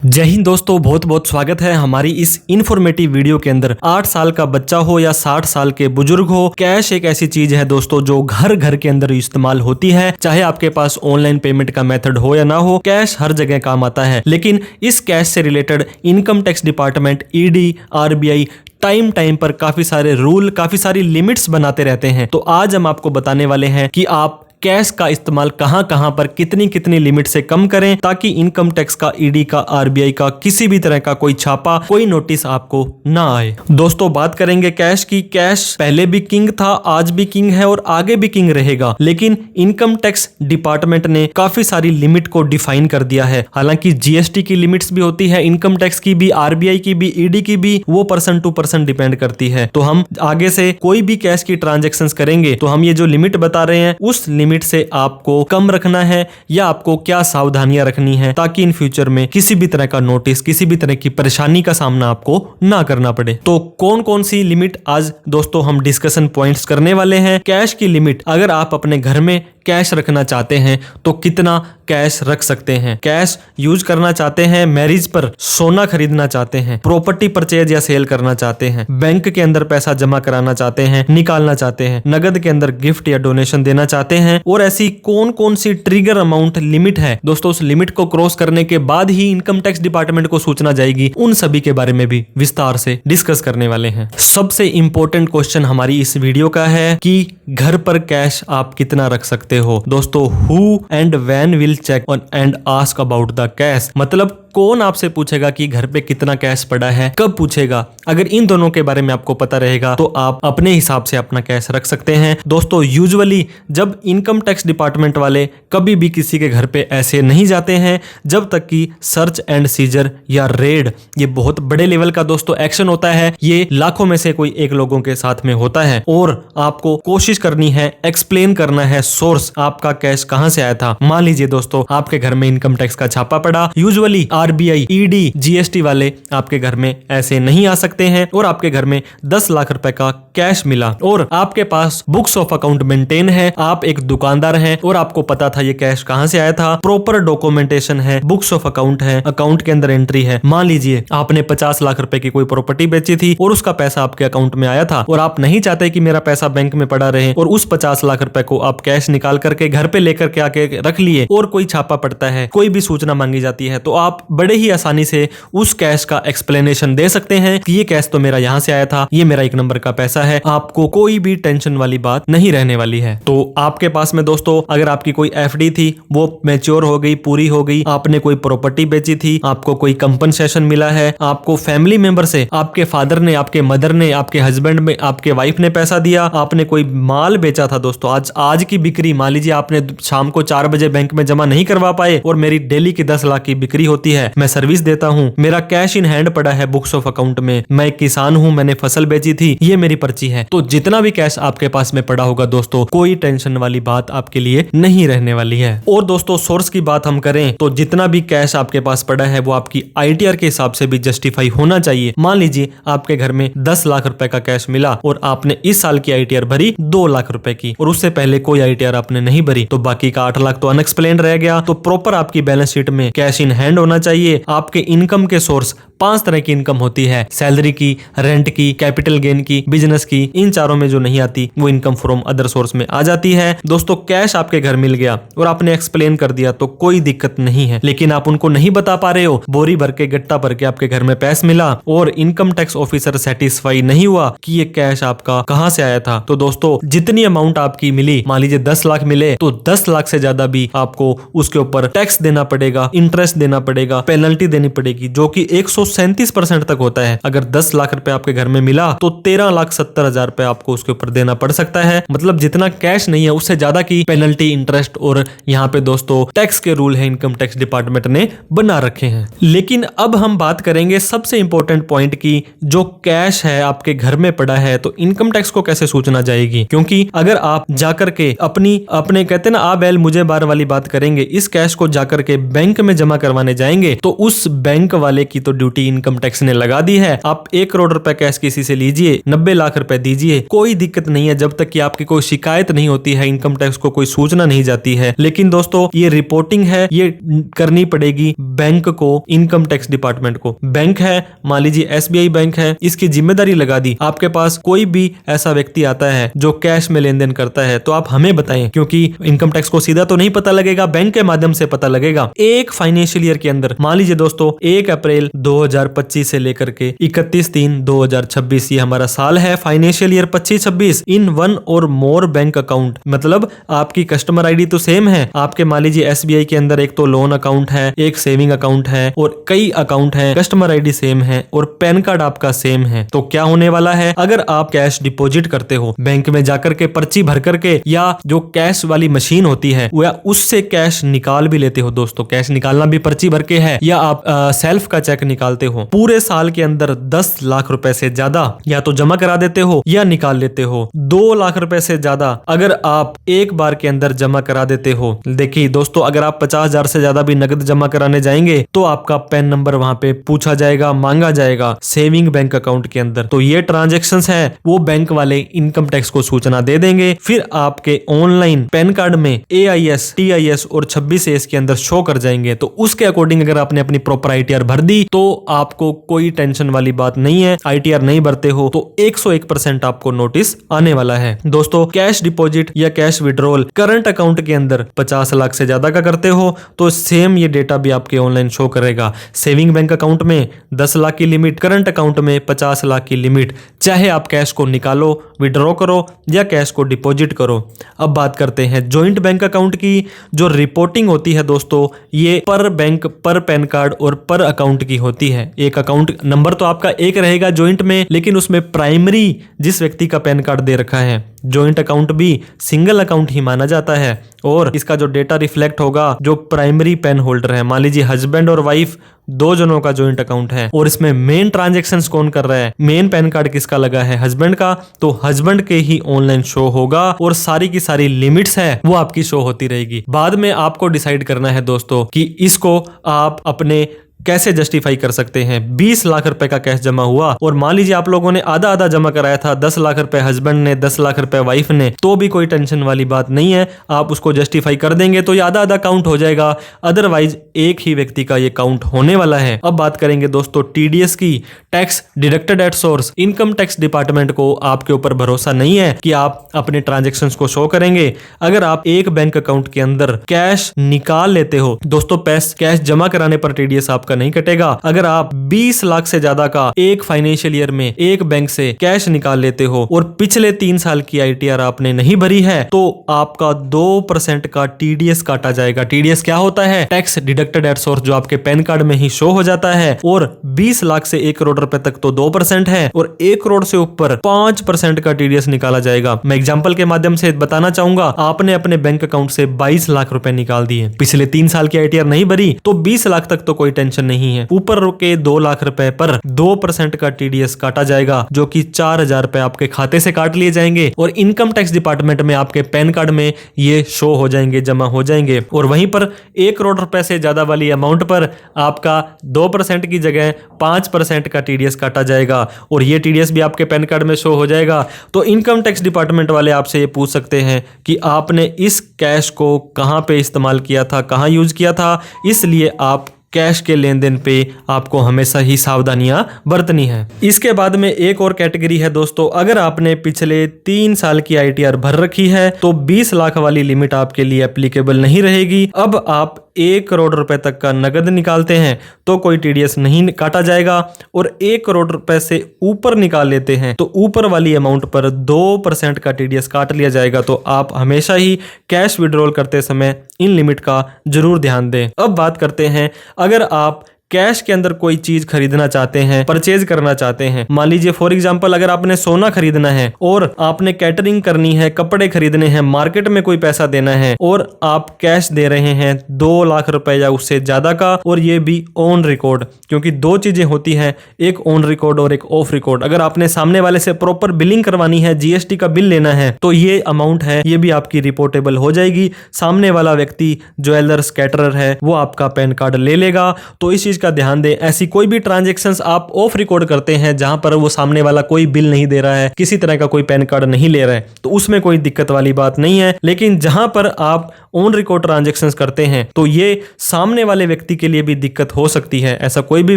जय हिंद दोस्तों, बहुत बहुत स्वागत है हमारी इस इन्फॉर्मेटिव वीडियो के अंदर। 8 साल का बच्चा हो या 60 साल के बुजुर्ग हो, कैश एक ऐसी चीज है दोस्तों जो घर घर के अंदर इस्तेमाल होती है। चाहे आपके पास ऑनलाइन पेमेंट का मेथड हो या ना हो, कैश हर जगह काम आता है। लेकिन इस कैश से related income tax department, ED, RBI time पर काफी सारे रूल, काफी सारी लिमिट्स बनाते रहते हैं। तो आज हम आपको बताने वाले हैं कि आप कैश का इस्तेमाल कहां कहां पर कितनी लिमिट से कम करें, ताकि इनकम टैक्स का, ईडी का, आरबीआई का किसी भी तरह का कोई छापा, कोई नोटिस आपको ना आए। दोस्तों बात करेंगे कैश की। कैश पहले भी किंग था, आज भी किंग है और आगे भी किंग रहेगा। लेकिन इनकम टैक्स डिपार्टमेंट ने काफी सारी लिमिट को डिफाइन कर दिया है। हालांकि जीएसटी की लिमिट्स भी होती है, इनकम टैक्स की भी, आरबीआई की भी, ईडी की भी, वो पर्सन टू पर्सन डिपेंड करती है। तो हम आगे से कोई भी कैश की ट्रांजेक्शंस करेंगे तो हम ये जो लिमिट बता रहे हैं उस लिमिट से आपको कम रखना है या आपको क्या सावधानियां रखनी है, ताकि इन फ्यूचर में किसी भी तरह का नोटिस, किसी भी तरह की परेशानी का सामना आपको ना करना पड़े। तो कौन कौन सी लिमिट आज दोस्तों हम डिस्कशन पॉइंट्स करने वाले हैं। कैश की लिमिट, अगर आप अपने घर में कैश रखना चाहते हैं तो कितना कैश रख सकते हैं। कैश यूज करना चाहते हैं, मैरिज पर सोना खरीदना चाहते हैं, प्रॉपर्टी परचेज या सेल करना चाहते हैं, बैंक के अंदर पैसा जमा कराना चाहते हैं, निकालना चाहते हैं, नगद के अंदर गिफ्ट या डोनेशन देना चाहते हैं, और ऐसी कौन कौन सी ट्रिगर अमाउंट लिमिट है दोस्तों, उस लिमिट को क्रॉस करने के बाद ही इनकम टैक्स डिपार्टमेंट को सूचना जाएगी। उन सभी के बारे में भी विस्तार से डिस्कस करने वाले हैं। सबसे इंपॉर्टेंट क्वेश्चन हमारी इस वीडियो का है कि घर पर कैश आप कितना रख सकते हो। दोस्तों, who and when will check and ask about the cash, मतलब कौन आपसे पूछेगा कि घर पे कितना कैश पड़ा है, कब पूछेगा। अगर इन दोनों के बारे में आपको पता रहेगा तो आप अपने हिसाब से अपना कैश रख सकते हैं। दोस्तों, यूजुअली जब इनकम टैक्स डिपार्टमेंट वाले कभी भी किसी के घर पे ऐसे नहीं जाते हैं जब तक कि सर्च एंड सीजर या रेड, ये बहुत बड़े लेवल का दोस्तों एक्शन होता है। ये लाखों में से कोई एक लोगों के साथ में होता है और आपको कोशिश करनी है, एक्सप्लेन करना है सोर्स, आपका कैश कहां से आया था। मान लीजिए दोस्तों आपके घर में इनकम टैक्स का छापा पड़ा, यूजुअली आरबीआई, ईडी, जीएसटी वाले आपके घर में ऐसे नहीं आ सकते हैं और आपके घर में 10 लाख रुपए का कैश मिला और आपके पास बुक्स ऑफ अकाउंट मेंटेन है, आप एक दुकानदार हैं और आपको पता था ये कैश कहां से आया था, प्रॉपर डॉक्यूमेंटेशन है, बुक्स ऑफ अकाउंट है, अकाउंट के अंदर एंट्री है। मान लीजिए आपने 50 लाख रुपए की कोई प्रॉपर्टी बेची थी और उसका पैसा आपके अकाउंट में आया था और आप नहीं चाहते कि मेरा पैसा बैंक में पड़ा रहे, और उस 50 लाख रुपए को आप कैश निकाल करके घर पे लेकर के आके रख लिए और कोई छापा पड़ता है, कोई भी सूचना मांगी जाती है, तो आप बड़े ही आसानी से उस कैश का एक्सप्लेनेशन दे सकते हैं कि ये कैश तो मेरा यहां से आया था, ये मेरा एक नंबर का पैसा है। आपको कोई भी टेंशन वाली बात नहीं रहने वाली है। तो आपके पास में दोस्तों अगर आपकी कोई एफडी थी वो मैच्योर हो गई, पूरी हो गई, आपने कोई प्रॉपर्टी बेची थी, आपको कोई कंपनसेशन मिला है, आपको फैमिली मेंबर से, आपके फादर ने, आपके मदर ने, आपके हस्बैंड में, आपके वाइफ ने पैसा दिया, आपने कोई माल बेचा था दोस्तों, आज की बिक्री मान लीजिए आपने शाम को 4 बजे बैंक में जमा नहीं करवा पाए और मेरी डेली की 10 लाख की बिक्री होती है, मैं सर्विस देता हूं, मेरा कैश इन हैंड पड़ा है बुक्स ऑफ अकाउंट में, मैं एक किसान हूं, मैंने फसल बेची थी, ये मेरी पर्ची है। तो जितना भी कैश आपके पास में पड़ा होगा दोस्तों, कोई टेंशन वाली बात आपके लिए नहीं रहने वाली है। और दोस्तों सोर्स की बात हम करें तो जितना भी कैश आपके पास पड़ा है वो आपकी आईटीआर के हिसाब से भी जस्टिफाई होना चाहिए। मान लीजिए आपके घर में 10 लाख रुपए का कैश मिला और आपने इस साल की आईटीआर भरी 2 लाख रुपए की और उससे पहले कोई आईटीआर आपने नहीं भरी, तो बाकी का 8 लाख तो अनएक्सप्लेन्ड रह गया। तो प्रॉपर आपकी बैलेंस शीट में कैश इन हैंड होना चाहिए। आपके इनकम के सोर्स 5 तरह की इनकम होती है, सैलरी की, रेंट की, कैपिटल गेन की, बिजनेस की। इन चारों में जो नहीं आती वो इनकम फ्रॉम अदर सोर्स में आ जाती है। दोस्तों कैश आपके घर मिल गया और आपने एक्सप्लेन कर दिया तो कोई दिक्कत नहीं है, लेकिन आप उनको नहीं बता पा रहे हो, बोरी भर के, गट्टा भर के आपके घर में पैसा मिला और इनकम टैक्स ऑफिसर सेटिस्फाई नहीं हुआ कि ये कैश आपका कहां से आया था, तो दोस्तों जितनी अमाउंट आपकी मिली, मान लीजिए 10 लाख मिले तो 10 लाख से ज्यादा भी आपको उसके ऊपर टैक्स देना पड़ेगा, इंटरेस्ट देना पड़ेगा, पेनल्टी देनी पड़ेगी, जो कि 137% तक होता है। अगर 10 लाख रुपए आपके घर में मिला तो 13,70,000 रुपए आपको उसके ऊपर देना पड़ सकता है। मतलब जितना कैश नहीं है उससे ज्यादा की पेनल्टी, इंटरेस्ट और यहाँ पे दोस्तों टैक्स के रूल है इनकम टैक्स डिपार्टमेंट ने बना रखे हैं। लेकिन अब हम बात करेंगे सबसे इंपॉर्टेंट पॉइंट की, जो कैश है आपके घर में पड़ा है तो इनकम टैक्स को कैसे सूचना जाएगी। क्योंकि अगर आप जाकर के अपने कहते ना आ बैल मुझे बार वाली बात करेंगे, इस कैश को जाकर के बैंक में जमा करवाने जाएंगे जाएंगे तो उस बैंक वाले की तो ड्यूटी इनकम टैक्स ने लगा दी है। आप 1 करोड़ रुपए कैश किसी से लीजिए, 90 लाख रुपए दीजिए, कोई दिक्कत नहीं है जब तक कि आपकी कोई शिकायत नहीं होती है, इनकम टैक्स को कोई सूचना नहीं जाती है। लेकिन दोस्तों ये रिपोर्टिंग है, ये करनी पड़ेगी बैंक को, इनकम टैक्स डिपार्टमेंट को। बैंक है, मान लीजिए एसबीआई बैंक है, इसकी जिम्मेदारी लगा दी। आपके पास कोई भी ऐसा व्यक्ति आता है जो कैश में लेन देन करता है तो आप हमें बताएं, क्योंकि इनकम टैक्स को सीधा तो नहीं पता लगेगा, बैंक के माध्यम से पता लगेगा। एक फाइनेंशियल ईयर के अंदर, मान लीजिए दोस्तों 1 अप्रैल 2025 से लेकर के 31/3/2026 ये हमारा साल है, फाइनेंशियल ईयर 25-26, इन 1 और मोर बैंक अकाउंट, मतलब आपकी कस्टमर आईडी तो सेम है, आपके मान लीजिए एसबीआई के अंदर एक तो लोन अकाउंट है, एक सेविंग अकाउंट है और कई अकाउंट है, कस्टमर आईडी सेम है और पैन कार्ड आपका सेम है। तो क्या होने वाला है, अगर आप कैश डिपॉजिट करते हो बैंक में जाकर के पर्ची भर करके, या जो कैश वाली मशीन होती है या उससे कैश निकाल भी लेते हो, दोस्तों कैश निकालना भी पर्ची भर के है, या आप सेल्फ का चेक निकालते हो, पूरे साल के अंदर 10 लाख रुपए से ज्यादा या तो जमा करा देते हो या निकाल लेते हो। 2 लाख रुपए से ज्यादा अगर आप एक बार के अंदर जमा करा देते हो, देखिए दोस्तों अगर आप 50,000 से ज्यादा भी नगद जमा कराने जाएंगे तो आपका पैन नंबर वहां पे पूछा जाएगा, मांगा जाएगा सेविंग बैंक अकाउंट के अंदर। तो ये ट्रांजैक्शंस है वो बैंक वाले इनकम टैक्स को सूचना दे देंगे, फिर आपके ऑनलाइन पैन कार्ड में AIS, TIS और 26A के अंदर शो कर जाएंगे। तो उसके अकॉर्डिंग अगर आपने अपनी प्रॉपर ITR भर दी तो आपको कोई टेंशन वाली बात नहीं है। ITR नहीं भरते हो तो 101% आपको नोटिस आने वाला है। दोस्तों कैश डिपॉजिट या कैश विड्रॉल करंट अकाउंट के अंदर 50 लाख से ज्यादा का करते हो तो सेम ये डेटा भी आपके ऑनलाइन शो करेगा। सेविंग बैंक अकाउंट में 10 लाख की लिमिट, करंट अकाउंट में 50 लाख की लिमिट, चाहे आप कैश को निकालो, विड्रॉ करो या कैश को डिपॉजिट करो। अब बात करते हैं जॉइंट बैंक अकाउंट की। जो रिपोर्टिंग होती है दोस्तों ये पर बैंक, पर पैन कार्ड और पर अकाउंट की होती है। एक अकाउंट नंबर तो आपका एक रहेगा जॉइंट में, लेकिन उसमें प्राइमरी जिस व्यक्ति का पैन कार्ड दे रखा है, जॉइंट अकाउंट भी सिंगल अकाउंट ही माना जाता है और इसका जो डेटा रिफ्लेक्ट होगा जो प्राइमरी पेन होल्डर है, मान लीजिए हस्बैंड और वाइफ 2 जनों का जॉइंट अकाउंट है और इसमें मेन ट्रांजैक्शंस कौन कर रहा है, मेन पैन कार्ड किसका लगा है, हस्बैंड का, तो हस्बैंड के ही ऑनलाइन शो होगा और सारी की सारी लिमिट्स है वो आपकी शो होती रहेगी। बाद में आपको डिसाइड करना है दोस्तों कि इसको आप अपने कैसे जस्टिफाई कर सकते हैं। 20 लाख रुपए का कैश जमा हुआ और मान लीजिए आप लोगों ने आधा आधा जमा कराया था, 10 लाख रुपए हस्बैंड ने, 10 लाख रुपए वाइफ ने, तो भी कोई टेंशन वाली बात नहीं है। आप उसको जस्टिफाई कर देंगे तो ये आधा आधा काउंट हो जाएगा, अदरवाइज एक ही व्यक्ति का ये काउंट होने वाला है। अब बात करेंगे दोस्तों TDS की, tax deducted at source. Income tax department को आपके ऊपर भरोसा नहीं है कि आप अपने ट्रांजेक्शन्स को शो करेंगे। अगर आप एक बैंक अकाउंट के अंदर कैश निकाल लेते हो दोस्तों, कैश जमा कराने पर TDS आपका नहीं कटेगा। अगर आप 20 लाख से ज्यादा का एक फाइनेंशियल ईयर में एक बैंक से कैश निकाल लेते हो और पिछले 3 साल की ITR आपने नहीं भरी है तो आपका 2% का TDS काटा जाएगा। TDS क्या होता है, टैक्स डिडक्टेड एट सोर्स, जो आपके पैन कार्ड में ही शो हो जाता है। और 20 लाख से 1 करोड़ रुपए तक तो 2% है और 1 करोड़ से ऊपर 5% का TDS निकाला जाएगा। मैं एग्जांपल के माध्यम से बताना चाहूंगा, आपने अपने बैंक अकाउंट से 22 लाख रुपए निकाल दिए, पिछले 3 साल की ITR नहीं भरी तो 20 लाख तक तो कोई टेंशन नहीं है। ऊपर के 2 लाख रुपए पर 2% का TDS काटा जाएगा, जो कि 4,000 रुपए आपके खाते से काट लिए जाएंगे और इनकम टैक्स डिपार्टमेंट में आपके पैन कार्ड में ये शो हो जाएंगे, जमा हो जाएंगे। और वहीं पर 1 करोड़ रुपए से ज्यादा वाली अमाउंट पर आपका 2% की जगह 5% का TDS काटा जाएगा और ये TDS भी आपके पैन कार्ड में शो हो जाएगा। तो इनकम टैक्स डिपार्टमेंट वाले आपसे ये पूछ सकते हैं कि आपने इस कैश को कहां पे इस्तेमाल किया था, कहां यूज किया था, इसलिए आप कैश के लेन देन पे आपको हमेशा ही सावधानियां बरतनी है। इसके बाद में एक और कैटेगरी है दोस्तों, अगर आपने पिछले 3 साल की ITR भर रखी है तो 20 लाख वाली लिमिट आपके लिए एप्लीकेबल नहीं रहेगी। अब आप 1 करोड़ रुपए तक का नगद निकालते हैं तो कोई TDS नहीं काटा जाएगा और 1 करोड़ रुपए से ऊपर निकाल लेते हैं तो ऊपर वाली अमाउंट पर 2% का TDS काट लिया जाएगा। तो आप हमेशा ही कैश विड्रॉल करते समय इन लिमिट का जरूर ध्यान दें। अब बात करते हैं, अगर आप कैश के अंदर कोई चीज खरीदना चाहते हैं, परचेज करना चाहते हैं, मान लीजिए फॉर एग्जांपल अगर आपने सोना खरीदना है और आपने कैटरिंग करनी है, कपड़े खरीदने हैं, मार्केट में कोई पैसा देना है और आप कैश दे रहे हैं 2 लाख रुपए या उससे ज्यादा का, और ये भी ऑन रिकॉर्ड, क्योंकि दो चीजें होती हैं, एक ऑन रिकॉर्ड और एक ऑफ रिकॉर्ड। अगर आपने सामने वाले से प्रॉपर बिलिंग करवानी है, जीएसटी का बिल लेना है, तो ये अमाउंट है ये भी आपकी रिपोर्टेबल हो जाएगी। सामने वाला व्यक्ति ज्वेलर्स कैटरर है वो आपका पैन कार्ड ले लेगा। तो इस चीज का ध्यान दें, ऐसी कोई भी ट्रांजैक्शंस आप ऑफ रिकॉर्ड करते हैं जहां पर वो सामने वाला कोई बिल नहीं दे रहा है, किसी तरह का कोई पैन कार्ड नहीं ले रहा है, तो उसमें कोई दिक्कत वाली बात नहीं है। लेकिन जहां पर आप ऑन रिकॉर्ड ट्रांजैक्शंस करते हैं तो ये सामने वाले व्यक्ति के लिए भी दिक्कत हो सकती है। ऐसा कोई भी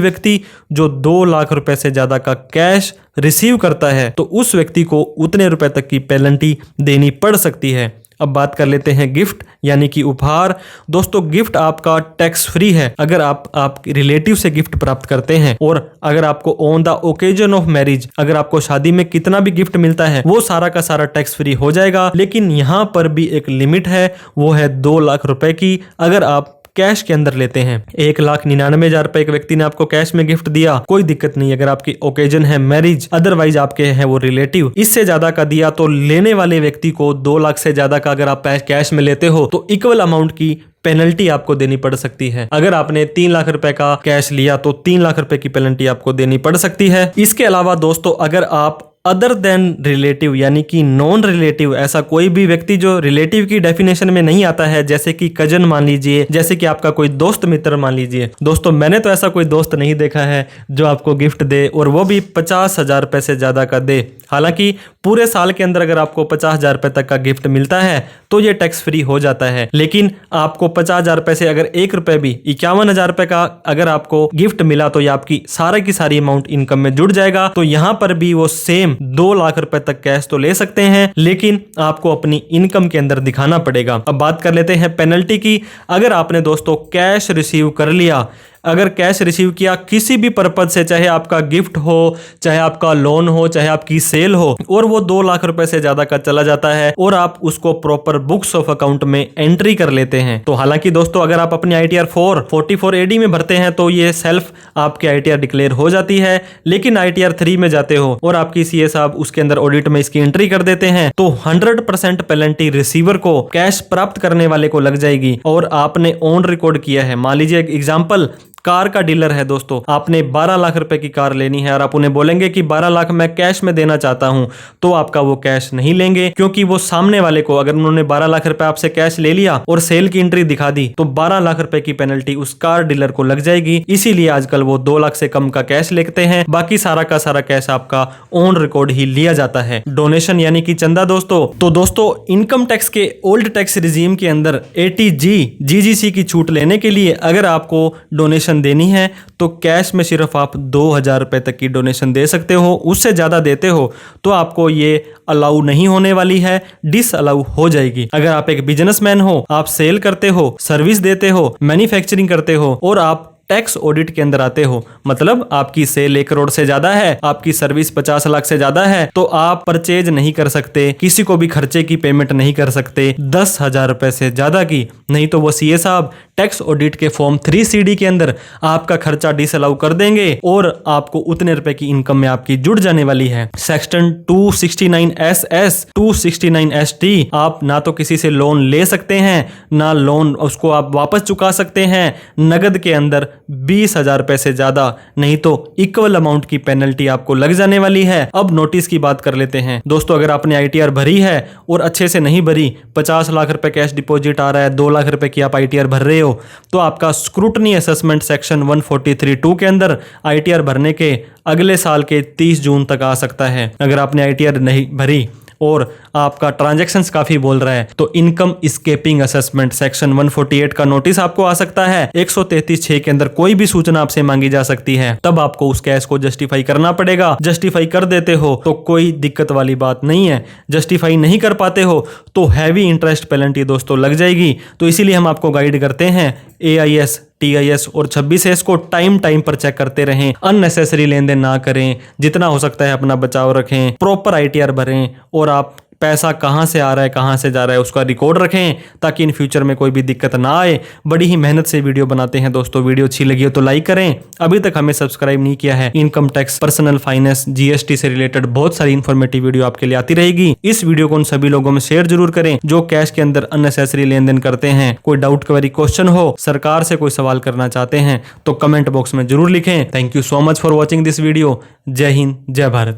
व्यक्ति जो 2 लाख रुपए से ज्यादा का कैश रिसीव करता है तो उस व्यक्ति को उतने रुपए तक की पेनल्टी देनी पड़ सकती है। अब बात कर लेते हैं गिफ्ट यानी कि उपहार। दोस्तों गिफ्ट आपका टैक्स फ्री है अगर आप रिलेटिव से गिफ्ट प्राप्त करते हैं, और अगर आपको on the occasion of marriage, अगर आपको शादी में कितना भी गिफ्ट मिलता है वो सारा का सारा टैक्स फ्री हो जाएगा। लेकिन यहां पर भी एक लिमिट है, वो है 2 लाख रुपए की। अगर आप कैश के अंदर लेते हैं, 1,99,000 रुपए एक व्यक्ति ने आपको कैश में गिफ्ट दिया, कोई दिक्कत नहीं। अगर आपकी ओकेजन है मैरिज, अदरवाइज आपके हैं वो रिलेटिव, इससे ज्यादा का दिया तो लेने वाले व्यक्ति को 2 लाख से ज्यादा का अगर आप कैश में लेते हो तो इक्वल अमाउंट की पेनल्टी आपको देनी पड़ सकती है। अगर आपने 3 लाख रुपए का कैश लिया तो 3 लाख रुपए की पेनल्टी आपको देनी पड़ सकती है। इसके अलावा दोस्तों अगर आप अदर देन रिलेटिव यानी कि नॉन रिलेटिव, ऐसा कोई भी व्यक्ति जो रिलेटिव की डेफिनेशन में नहीं आता है, जैसे कि कजन मान लीजिए, जैसे कि आपका कोई दोस्त मित्र मान लीजिए। दोस्तों मैंने तो ऐसा कोई दोस्त नहीं देखा है जो आपको गिफ्ट दे और वो भी 50,000 रुपए से ज्यादा का दे। हालांकि पूरे साल के अंदर अगर आपको 50,000 रुपए तक का गिफ्ट मिलता है तो ये टैक्स फ्री हो जाता है। लेकिन आपको 50,000 रुपए से अगर 1 रुपए भी 51,000 रुपए का अगर आपको गिफ्ट मिला तो ये आपकी सारा की सारी अमाउंट इनकम में जुड़ जाएगा। तो यहां पर भी वो सेम 2 लाख रुपए तक कैश तो ले सकते हैं, लेकिन आपको अपनी इनकम के अंदर दिखाना पड़ेगा। अब बात कर लेते हैं पेनल्टी की। अगर आपने दोस्तों कैश रिसीव कर लिया, अगर कैश रिसीव किया किसी भी पर्पज से, चाहे आपका गिफ्ट हो, चाहे आपका लोन हो, चाहे आपकी सेल हो, और वो 2 लाख रुपए से ज्यादा का चला जाता है और आप उसको प्रॉपर बुक्स ऑफ अकाउंट में एंट्री कर लेते हैं, तो हालांकि दोस्तों अगर आप अपनी ITR 44 AD में भरते हैं तो ये सेल्फ आपके ITR डिक्लेयर हो जाती है। लेकिन ITR 3 में जाते हो और आपकी CA साहब उसके अंदर ऑडिट में इसकी एंट्री कर देते हैं तो 100% पेनल्टी रिसीवर को, कैश प्राप्त करने वाले को लग जाएगी। और आपने ऑन रिकॉर्ड किया है, मान लीजिए एग्जाम्पल कार का डीलर है दोस्तों, आपने 12 लाख रुपए की कार लेनी है और आप उन्हें बोलेंगे कि 12 लाख मैं कैश में देना चाहता हूं, तो आपका वो कैश नहीं लेंगे, क्योंकि वो सामने वाले को, अगर उन्होंने 12 लाख रुपए आपसे कैश ले लिया और सेल की एंट्री दिखा दी तो 12 लाख रुपए की पेनल्टी उस कार डीलर को लग जाएगी। इसीलिए आजकल वो 2 लाख से कम का कैश लेते हैं, बाकी सारा का सारा कैश आपका ऑन रिकॉर्ड ही लिया जाता है। डोनेशन यानी कि चंदा दोस्तों, तो दोस्तों इनकम टैक्स के ओल्ड टैक्स रिजीम के अंदर ATG GGC की छूट लेने के लिए अगर आपको डोनेशन देनी है तो कैश में सिर्फ आप 2,000 रुपए तक की डोनेशन दे सकते हो। उससे ज्यादा देते हो तो आपको ये अलाउ नहीं होने वाली है, डिस अलाउ हो जाएगी। अगर आप एक बिजनेसमैन हो, आप सेल करते हो, सर्विस देते हो, मैन्युफैक्चरिंग करते हो और आप टैक्स ऑडिट के अंदर आते हो, मतलब आपकी सेल 1 करोड़ से ज्यादा है, आपकी सर्विस 50 लाख से ज्यादा है, तो आप परचेज नहीं कर सकते, किसी को भी खर्चे की पेमेंट नहीं कर सकते 10,000 रुपए से ज्यादा की, नहीं तो वो CA साहब टैक्स ऑडिट के फॉर्म 3CD के अंदर आपका खर्चा डिसअलाउ कर देंगे और आपको उतने रुपए की इनकम में आपकी जुड़ जाने वाली है। सेक्शन 269SS 269ST, आप ना तो किसी से लोन ले सकते हैं, ना लोन उसको आप वापस चुका सकते हैं नगद के अंदर 20,000 रुपए से ज्यादा, नहीं तो इक्वल अमाउंट की पेनल्टी आपको लग जाने वाली है। अब नोटिस की बात कर लेते हैं दोस्तों, अगर आपने ITR भरी है और अच्छे से नहीं भरी, 50 लाख रुपए कैश डिपॉजिट आ रहा है, 2 लाख रुपए की आप ITR भर रहे हो, तो आपका स्क्रूटनी असेसमेंट सेक्शन 143(2) के अंदर ITR भरने के अगले साल के 30 जून तक आ सकता है। अगर आपने ITR नहीं भरी और आपका ट्रांजैक्शंस काफी बोल रहा है तो इनकम स्केपिंग असेसमेंट सेक्शन 148 का नोटिस आपको आ सकता है। 133(6) के अंदर कोई भी सूचना आपसे मांगी जा सकती है, तब आपको उस कैश को जस्टिफाई करना पड़ेगा। जस्टिफाई कर देते हो तो कोई दिक्कत वाली बात नहीं है, जस्टिफाई नहीं कर पाते हो तो हैवी इंटरेस्ट पेनल्टी दोस्तों लग जाएगी। तो इसीलिए हम आपको गाइड करते हैं AIS, TIS और 26S को टाइम पर चेक करते रहें, अननेसेसरी लेन देन ना करें, जितना हो सकता है अपना बचाव रखें, प्रॉपर ITR भरें और आप पैसा कहां से आ रहा है कहां से जा रहा है उसका रिकॉर्ड रखें, ताकि इन फ्यूचर में कोई भी दिक्कत ना आए। बड़ी ही मेहनत से वीडियो बनाते हैं दोस्तों। वीडियो अच्छी लगी हो तो लाइक करें। अभी तक हमें सब्सक्राइब नहीं किया है, income tax, personal finance, GST से रिलेटेड बहुत सारी इंफॉर्मेटिव वीडियो आपके लिए आती रहेगी। इस वीडियो को उन सभी लोगों में शेयर जरूर करें जो कैश के अंदर अननेसेसरी लेन देन करते हैं। कोई डाउट क्वेरी क्वेश्चन हो, सरकार से कोई सवाल करना चाहते हैं तो कमेंट बॉक्स में जरूर लिखें। Thank you so much for watching this video. जय हिंद, जय भारत।